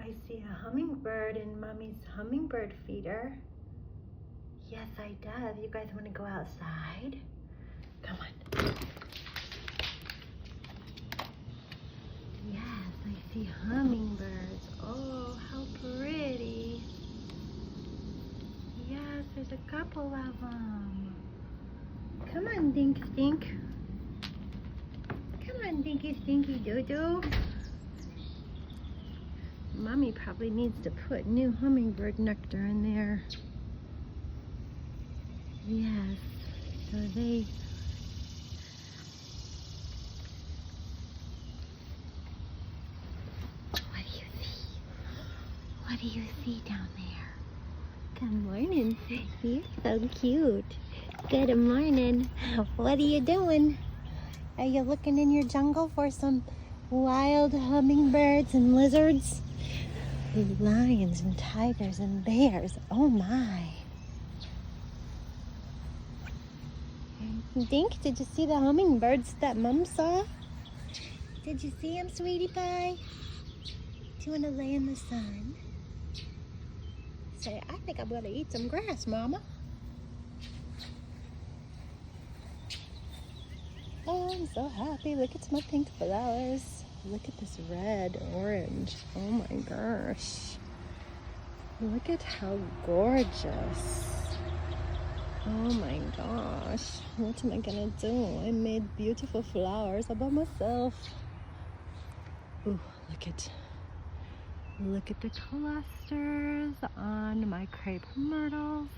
I see a hummingbird in Mommy's hummingbird feeder. Yes, I do. You guys want to go outside? Come on. Yes, I see hummingbirds. Oh, how pretty. Yes, there's a couple of them. Come on, Dink Stink. Come on, Dinky Stinky Doo-Doo. Mommy probably needs to put new hummingbird nectar in there. Yes, so they... What do you see? What do you see down there? Good morning, you're so cute. Good morning. What are you doing? Are you looking in your jungle for some wild hummingbirds and lizards? Lions and tigers and bears. Oh my. Dink, did you see the hummingbirds that Mom saw? Did you see them, sweetie pie? Do you want to lay in the sun? Say, I think I'm going to eat some grass, Mama. Oh, I'm so happy. Look at my pink flowers. Look at this red, orange. Oh my gosh. Look at how gorgeous. Oh my gosh. What am I gonna do? I made beautiful flowers all by myself. Ooh, look at the clusters on my crepe myrtles.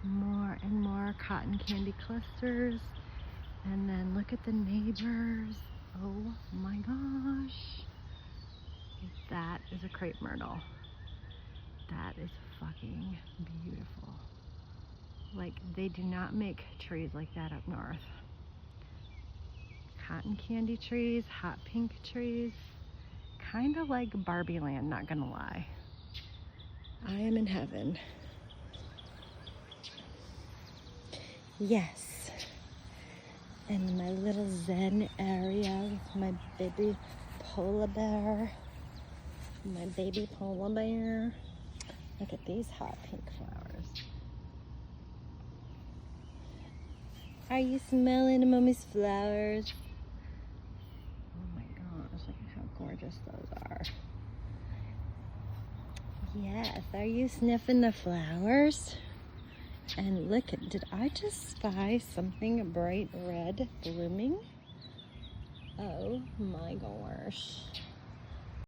More and more cotton candy clusters. And then look at the neighbors. Oh my gosh. That is a crepe myrtle. That is fucking beautiful. Like, they do not make trees like that up north. Cotton candy trees, hot pink trees. Kind of like Barbie land, not gonna lie. I am in heaven. Yes. And my little zen area with my baby polar bear. My baby polar bear. Look at these hot pink flowers. Are you smelling Mommy's flowers? Oh my gosh, look at how gorgeous those are. Yes, are you sniffing the flowers? And look at, did I just spy something bright red blooming? Oh my gosh.